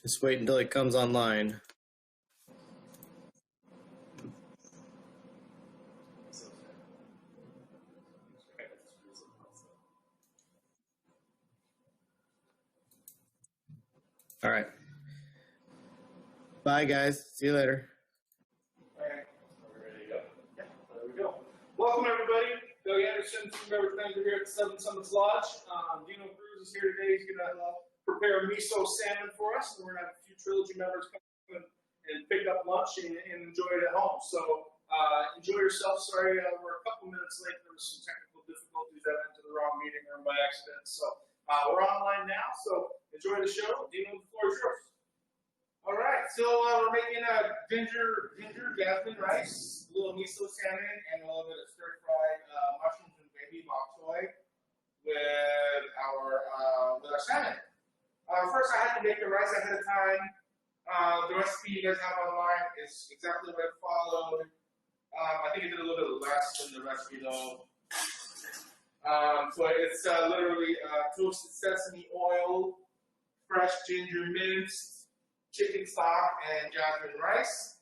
Just wait until it comes online. All right. Bye, guys. See you later. All right. Are we ready to go? Yeah, there we go. Welcome, everybody. Doug Anderson, team member manager here at Seven Summits Lodge. Dino Cruz is here today. He's going to prepare miso salmon for us. And we're going to have a few Trilogy members come and pick up lunch and enjoy it at home. So enjoy yourself. Sorry, we're a couple minutes late. There was some technical difficulties. I went to the wrong meeting room by accident. So we're online now. So enjoy the show. Dino, the floor is yours. All right, so we're making a ginger jasmine rice, a little miso salmon, and a little bit of stir-fried mushrooms and baby bok choy with our salmon. First, I had to make the rice ahead of time. The recipe you guys have online is exactly what I followed. I think I did a little bit less than the recipe though. So it's literally toasted sesame oil, fresh ginger minced, chicken stock, and jasmine rice.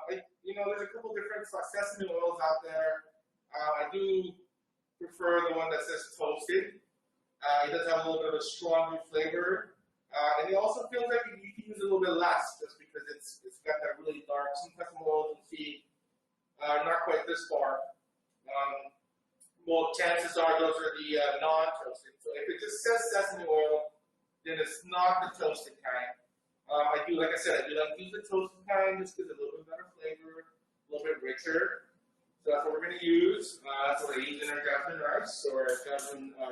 There's a couple different sesame oils out there. I do prefer the one that says toasted. It does have a little bit of a stronger flavor. And it also feels like you can use a little bit less just because it's got that really dark, some sesame oils and see not quite this far. Well, chances are those are the non-toasted. So if it just says sesame oil, then it's not the toasted kind. I do, like I said, I do like to use the toasted kind just because it's a little bit better flavor, a little bit richer. So that's what we're going to use. That's what I use in our jasmine rice. So our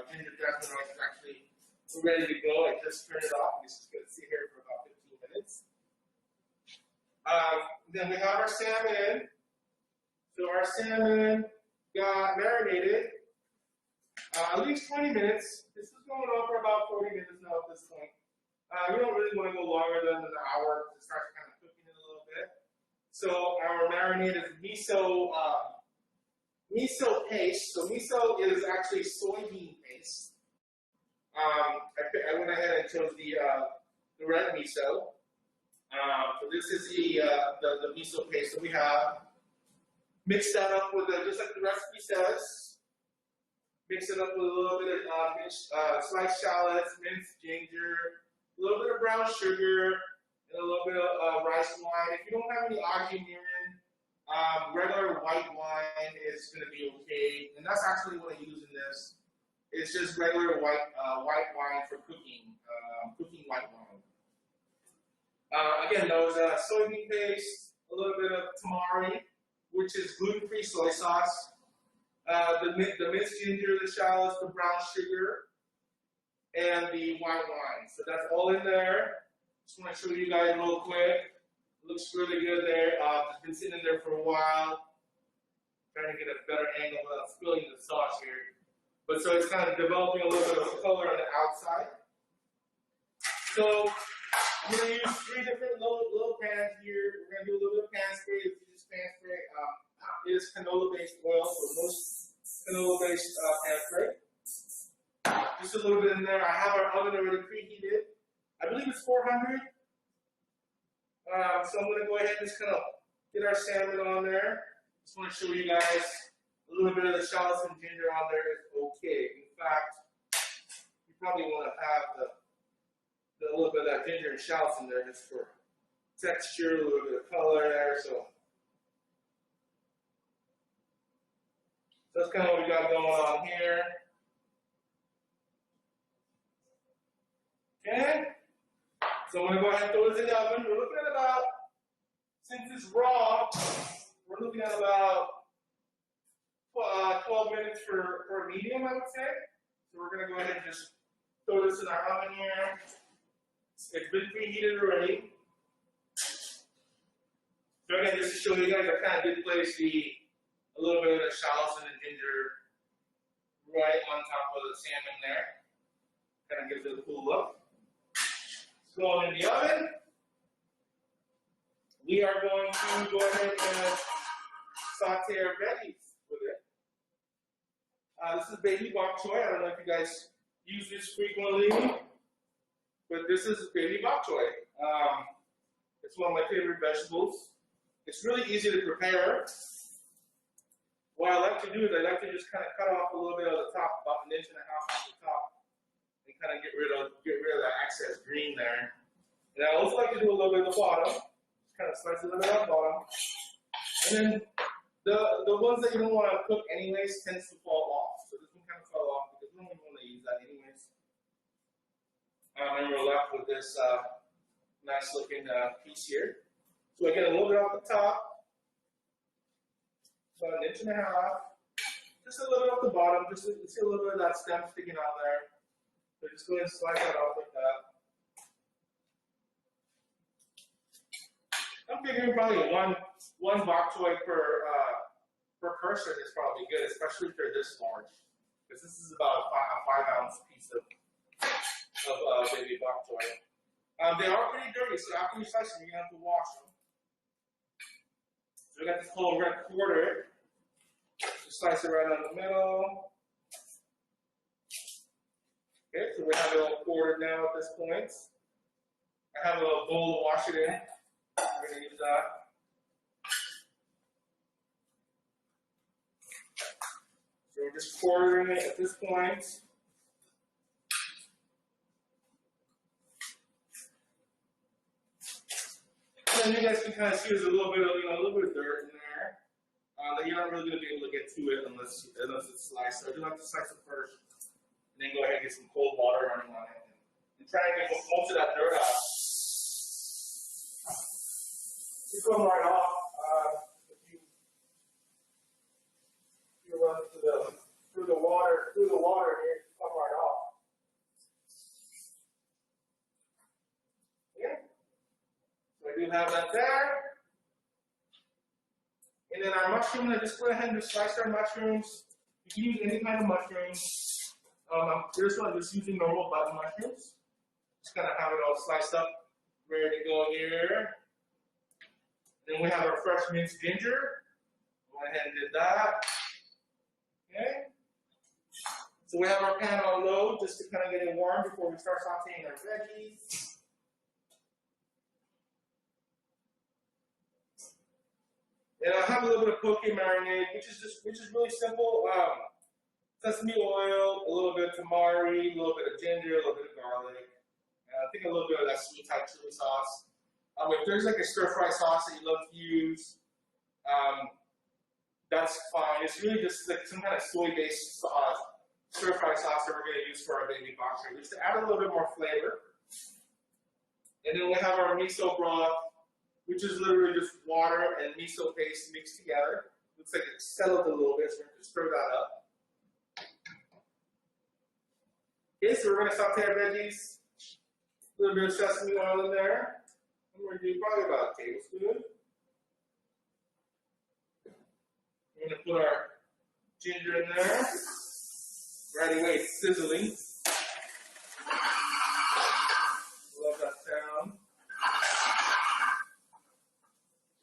ginger jasmine rice is actually ready to go. I just turned it off. It's just going to sit here for about 15 minutes. Then we have our salmon. So our salmon got marinated at least 20 minutes. This is going on for about 40 minutes now at this point. You don't really want to go longer than an hour to start kind of cooking it a little bit. So our marinade is miso paste. So miso is actually soybean paste. I went ahead and chose the red miso. So this is the miso paste that we have. Mix that up with just like the recipe says. Mix it up with a little bit of sliced shallots, minced ginger, a little bit of brown sugar, and a little bit of rice wine. If you don't have any arginine, regular white wine is going to be okay. And that's actually what I use in this. It's just regular white wine for cooking, cooking white wine. Again, those soybean paste, a little bit of tamari, which is gluten-free soy sauce, the minced ginger, the shallots, the brown sugar, and the white wine. So that's all in there. Just want to show you guys real quick. It looks really good there. It's been sitting in there for a while. Trying to get a better angle without spilling the sauce here. But so it's kind of developing a little bit of color on the outside. So I'm going to use 3 different little pans here. We're going to do a little bit of pan spray. If you use pan spray, it is canola-based oil, so most canola-based pan spray. Just a little bit in there. I have our oven already preheated. I believe it's 400. So I'm going to go ahead and just kind of get our salmon on there. Just want to show you guys a little bit of the shallots and ginger on there is okay. In fact, you probably want to have the little bit of that ginger and shallots in there just for texture, a little bit of color there. So that's kind of what we got going on here. Okay, so I'm going to go ahead and throw this in the oven. We're looking at about, since it's raw, we're looking at about 12 minutes for a medium, I would say. So we're going to go ahead and just throw this in our oven here. It's been preheated already. So again, just to show you guys, I kind of did place a little bit of the shallots and the ginger right on top of the salmon there. Kind of gives it a cool look. Going in the oven. We are going to go ahead and saute our veggies with it. This is baby bok choy. I don't know if you guys use this frequently, but this is baby bok choy. It's one of my favorite vegetables. It's really easy to prepare. What I like to do is I like to just kind of cut off a little bit of the top, about 1.5 inches off the top, and kind of get rid of that excess green there. And I also like to do a little bit of the bottom, just kind of slice a little bit of the bottom. And then the ones that you don't want to cook anyways tends to fall off. So this one kind of fell off because we don't even want to use that anyways. And we're left with this nice looking piece here. So I get a little bit off the top, about 1.5 inches, just a little bit off the bottom, just so you see a little bit of that stem sticking out there. So just go ahead and slice that off like that. I'm figuring probably one bok choy per person is probably good, especially if they're this large, because this is about a 5-ounce piece of baby bok choy. They are pretty dirty, so after you slice them, you're gonna have to wash them. So we got this whole red quarter. Just slice it right down the middle. Okay, so we have it all quartered now at this point. I have a little bowl to wash it in. We're gonna use that. So we're just quartering it at this point. And then you guys can kind of see there's a little bit of dirt in there that you're not really going to be able to get to it unless it's sliced. So I do have to slice it first, and then go ahead and get some cold water running on it, and try and get most of that dirt out. You come right off. If you run through the water here, you come right off. Yeah. So I do have that there. And then our mushrooms, I just go ahead and just slice our mushrooms. You can use any kind of mushrooms. This one, I'm just using normal button mushrooms. Just kind of have it all sliced up, ready to go here. Then we have our fresh minced ginger. Go ahead and did that. Okay. So we have our pan on low just to kind of get it warm before we start sauteing our veggies. And I have a little bit of poke marinade, which is really simple. Sesame oil, a little bit of tamari, a little bit of ginger, a little bit of garlic, and I think a little bit of that sweet Thai chili sauce. If there's like a stir fry sauce that you love to use, that's fine. It's really just like some kind of soy-based sauce, stir fry sauce that we're going to use for our baby bok choy, just to add a little bit more flavor. And then we have our miso broth, which is literally just water and miso paste mixed together. Looks like it settled a little bit, so we're going to stir that up. Okay, so we're going to saute our veggies. A little bit of sesame oil in there. And we're going to do probably about a tablespoon. We're going to put our ginger in there. Right away, it's sizzling. Love that sound.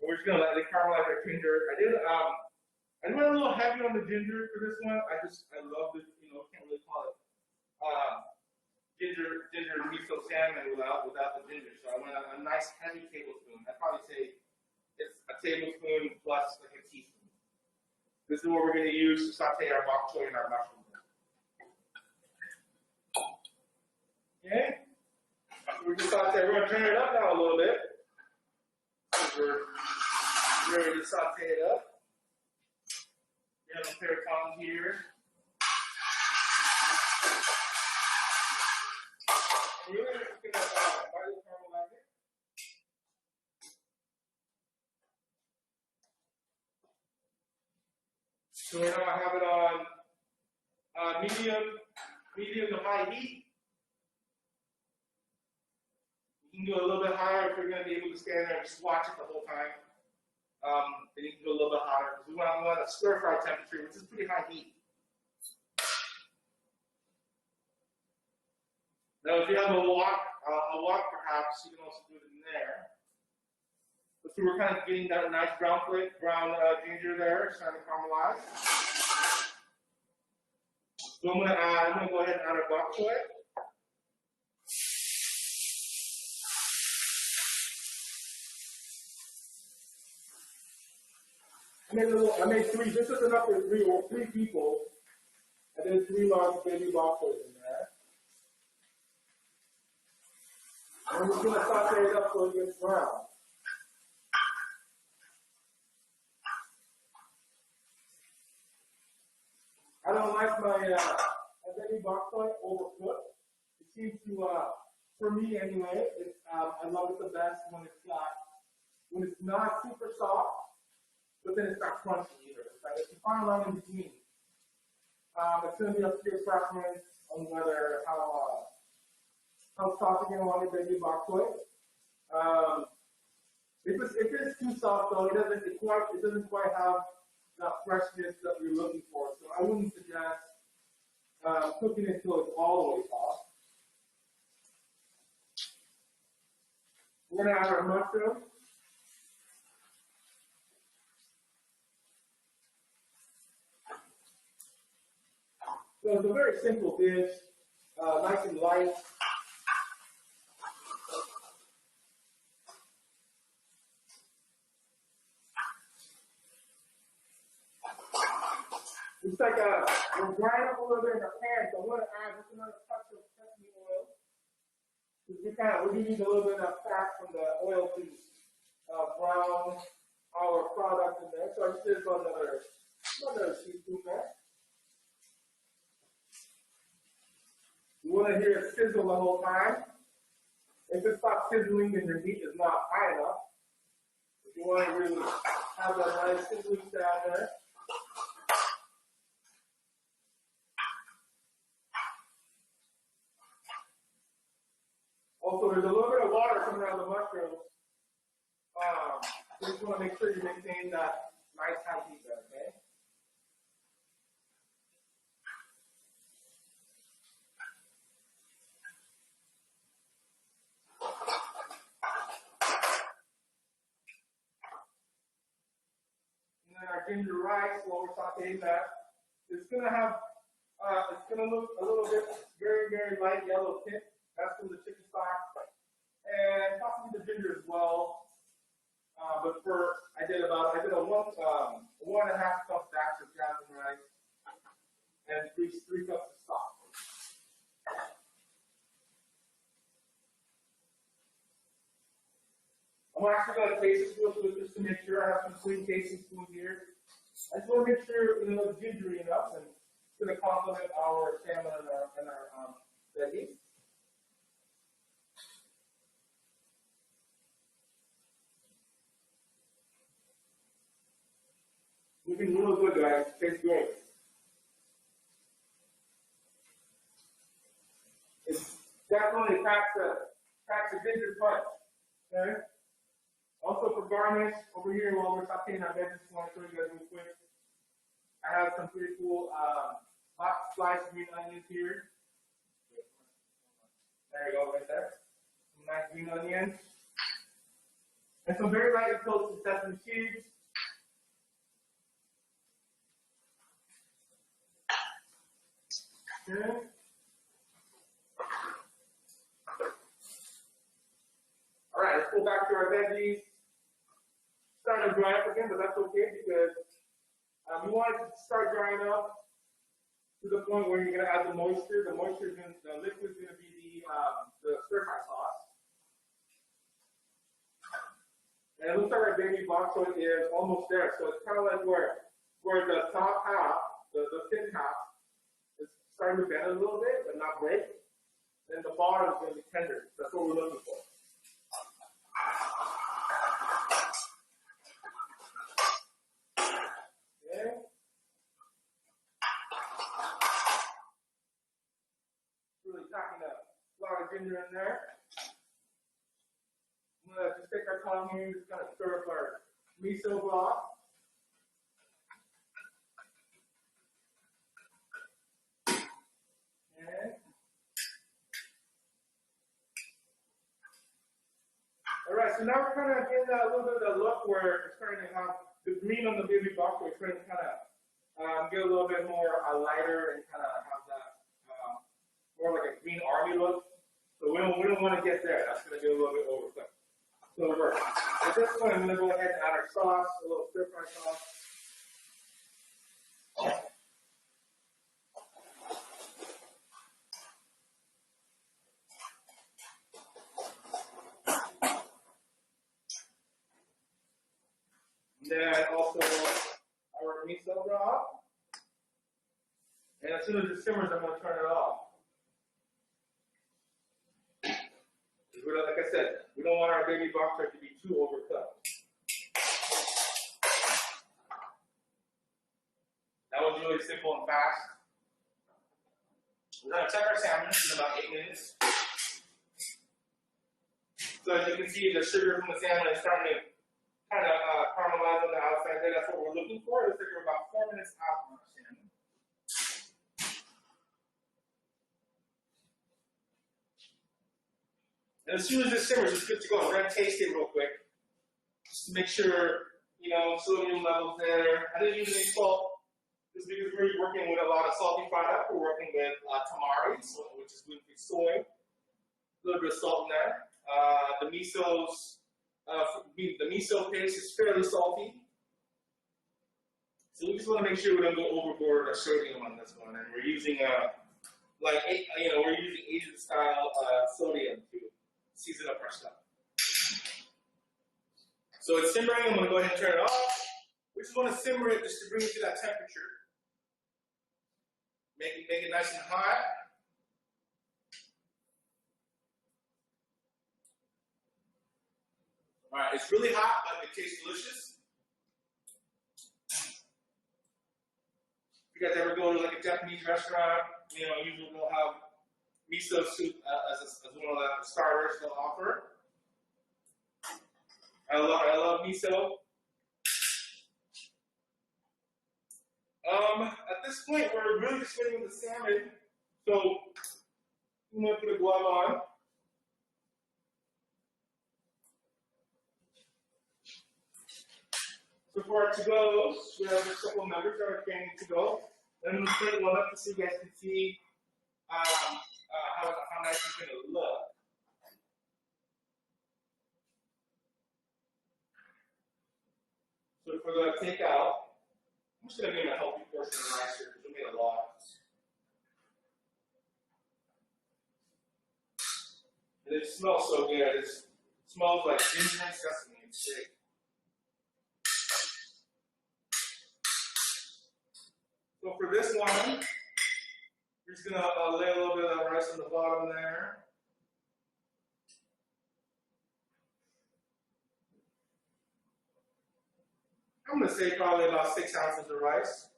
We're just gonna let it caramelize our ginger. I went a little heavy on the ginger for this one. I love this, can't really call it ginger miso salmon without the ginger. So I went a nice heavy tablespoon. I'd probably say it's a tablespoon plus like a teaspoon. This is what we're gonna use to saute our bok choy and our mushrooms. Okay. We're gonna turn it up now a little bit. We're ready to saute it up. We have a pair of tongs here. And you're going to lightly caramelize it. So now I have it on medium to high heat. You can go a little bit higher if you're going to be able to stand there and just watch it the whole time. Then you can go a little bit hotter because we want a stir fry temperature, which is pretty high heat. Now, if you have a wok perhaps, you can also do it in there. So we're kind of getting that nice brown ginger there, starting to caramelize. So I'm going to go ahead and add our bok choy. I made three. This is enough for three people. I did 3 large baby bok choy in there. And I'm just going to saute it up so it gets brown. I don't like my baby bok choy overcooked. It seems to, for me anyway, I love it the best when it's not super soft, but then it's not crunchy either. It's a fine line in between. It's going to be up to your preference on whether how soft you're going to want your baby bok choy. If it's too soft though, it doesn't quite have that freshness that we're looking for. So I wouldn't suggest cooking it until it's all the way soft. We're going to add our mushroom. So it's a very simple dish, nice and light. It's like we're drying up a little bit in our pan, so I want to add just another touch of sesame oil. Because we need a little bit of fat from the oil to brown our product in there. So I just did about another teaspoon there. You want to hear it sizzle the whole time. If it stops sizzling, then your meat is not high enough. If you want to really have that nice sizzling sound there. Also, there's a little bit of water coming out of the mushrooms. So you just want to make sure you maintain that nice high heat there, okay? And then our ginger rice, while we're sauteing that, it's going to look a little bit very, very light yellow tint. That's from the chicken stock, and possibly the ginger as well. But I did a 1.5 cup batch of jasmine rice and 3 cups of stock. I'm actually going to taste this real quick just to make sure. I have some clean tasting spoon here. I just want to make sure it looks gingery enough, and it's going to complement our salmon and our veggies. Looking real good, guys. Tastes great. It's definitely packs a ginger punch. Okay. Also for garnish, over here while we're sauteing our veggies, I want to show you guys real quick. I have some pretty cool hot sliced green onions here. There you go, right there. Some nice green onions. And some very lightly toasted sesame seeds. Okay. All right, let's go back to our veggies. Starting to dry up again, but that's okay because we want it to start drying up to the point where you're going to add the moisture. The liquid is going to be the stir fry sauce. And it looks like our baby bok choy is almost there. So it's kind of like where the top half, the thin half, is starting to bend a little bit, but not break. Then the bottom is going to be tender. That's what we're looking for. Okay. Really packing a lot of ginger in there. I'm going to just take our tongue here and just kind of stir up our miso broth. All right, so now we're kind of getting a little bit of a look where it's starting to have the green on the baby bok choy. It's starting to kind of get a little bit more lighter and kind of have that more like a green army look. So we don't want to get there. That's going to be a little bit overcooked. So at this point, I'm going to go ahead and add our sauce, a little stir fry sauce. Then also our miso broth. And as soon as it simmers, I'm going to turn it off. Like I said, we don't want our baby bok choy to be too overcooked. That was really simple and fast. We're going to check our salmon in about 8 minutes. So as you can see, the sugar from the salmon is starting to kind of caramelize on the outside there. That's what we're looking for. It looks like we're about 4 minutes out on our salmon. And as soon as it simmers, it's good to go. We're going to taste it real quick. Just to make sure, sodium levels there. I didn't use any salt. Just because we're working with a lot of salty product. We're working with tamari, which is gluten-free soy. A little bit of salt in there. The miso paste is fairly salty. So we just want to make sure we don't go overboard our sodium on this one. And we're using we're using Asian style sodium to season up our stuff. So it's simmering. I'm going to go ahead and turn it off. We just want to simmer it just to bring it to that temperature. Make it nice and hot. All right, it's really hot, but it tastes delicious. If you guys ever go to like a Japanese restaurant, usually they'll have miso soup as one of the starters they'll offer. I love miso. At this point, we're really just waiting with the salmon, so I'm going to put a glove on. So for our to-goes, we have a couple of members that are training to go. And I'm going to put one up so you guys can see how nice it's going to look. So for the takeout, I'm just going to make a healthy portion of rice here because we made a lot. And it smells so good. It smells like ginger and sesame and steak. So for this one, you're just going to lay a little bit of that rice on the bottom there. I'm going to say probably about 6 ounces of rice.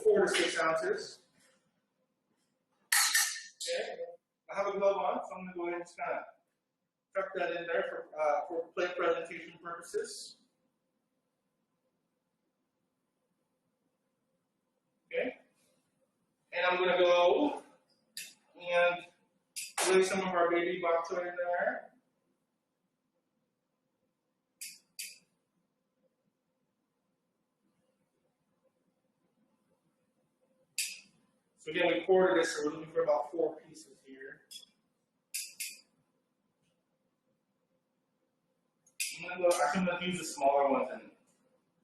4 to 6 ounces. Okay. I have a glove on, so I'm going to go ahead and just kind of tuck that in there for plate presentation purposes. Okay. And I'm going to go and lay some of our baby bok choy in there. So again, we quartered this, so we're looking for about 4 pieces here. I'm going to use the smaller ones, and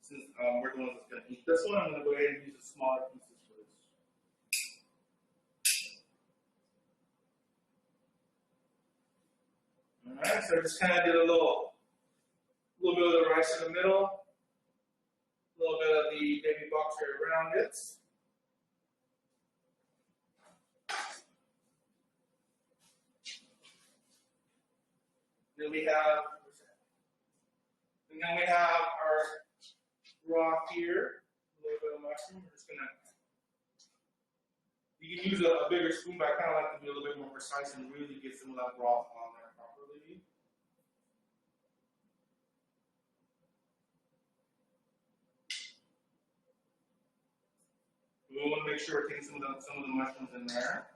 since we're the ones that's going to eat this one, I'm going to go ahead and use the smaller pieces for this. All right, so I just kind of did a little bit of the rice in the middle, a little bit of the baby bok choy around it. Then we have our broth here, a little bit of mushroom. We're just gonna. You can use a bigger spoon, but I kind of like to be a little bit more precise and really get some of that broth on there properly. We want to make sure we're taking some of the mushrooms in there.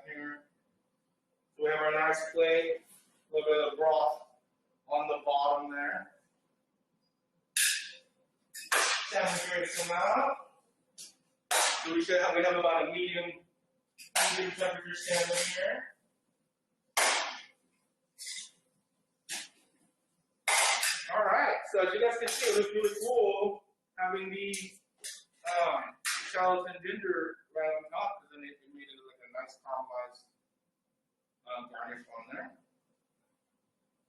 Here. So we have our nice plate, a little bit of broth on the bottom there. Salmon ready to come out. So we have about a medium temperature salmon here. All right, so as you guys can see, it looks really cool having these shallots and ginger right on top, because then it made it like a nice caramelized garnish on there.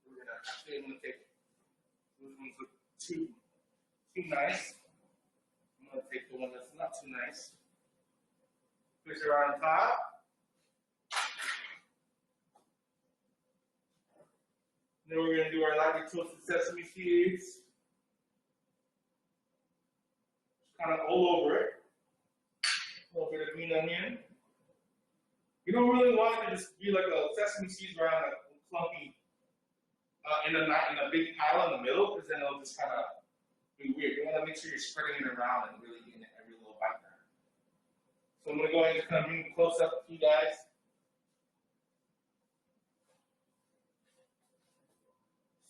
We're gonna take those ones look too nice. I'm gonna take the one that's not too nice. Push it on top. Then we're going to do our lightly toasted sesame seeds. Just kind of all over it. A little bit of green onion. You don't really want it to just be like a sesame seeds around like clumpy in a big pile in the middle, because then it'll just kind of be weird. You want to make sure you're spreading it around and really getting every little bite there. So I'm going to go ahead and just kind of bring it close up to you guys.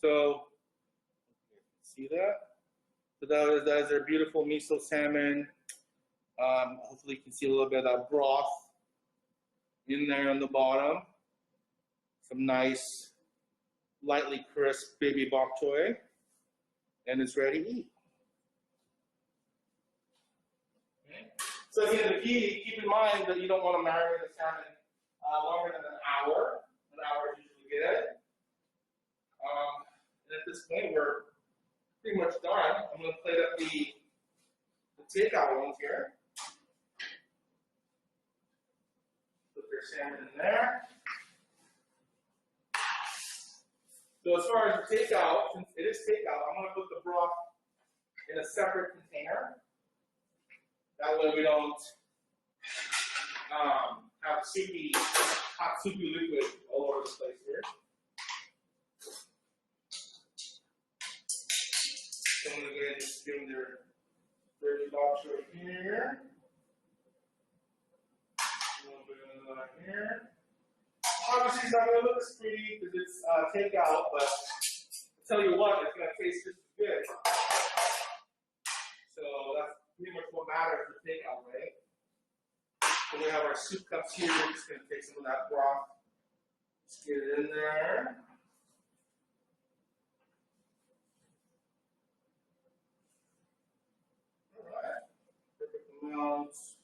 So, see that? So that is their beautiful miso salmon. Hopefully you can see a little bit of that broth in there on the bottom. Some nice, lightly crisp baby bok choy. And it's ready to eat. Okay. So again, the key, keep in mind that you don't want to marinate the salmon longer than an hour. An hour is usually good. And at this point, we're pretty much done. I'm going to plate up the takeout ones here. Put their salmon in there. So as far as the takeout, since it is takeout, I'm going to put the broth in a separate container. That way we don't have hot soupy liquid all over the place here. So I'm going to go ahead and just give them their dirty box right here. A little bit of that here. Obviously, it's not going to look as pretty because it's takeout, but I'll tell you what, it's going to taste just as good. So that's pretty much what matters, the takeout, right? So we have our soup cups here. We're just going to take some of that broth, just get it in there. Amounts.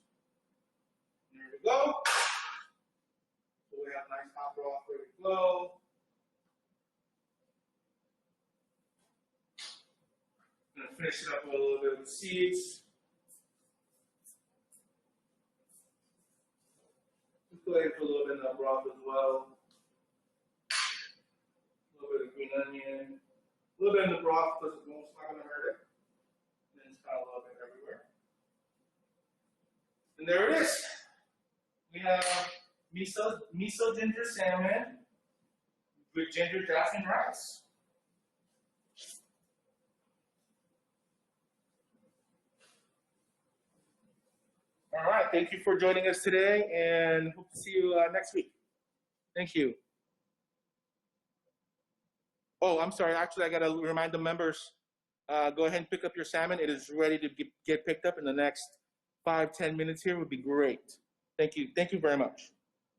There we go. So we have nice hot broth ready to go. I'm going to finish it up with a little bit of seeds. Just go ahead and put a little bit of that broth as well. A little bit of green onion. A little bit in the broth because it's not going to hurt it. And then just kind of a little bit everywhere. And there it is. We have miso ginger salmon with ginger jasmine rice. All right, thank you for joining us today, and hope to see you next week. Thank you. Oh, I'm sorry. Actually, I got to remind the members, go ahead and pick up your salmon. It is ready to get picked up in the next 5-10 minutes here. Would be great. Thank you. Thank you very much.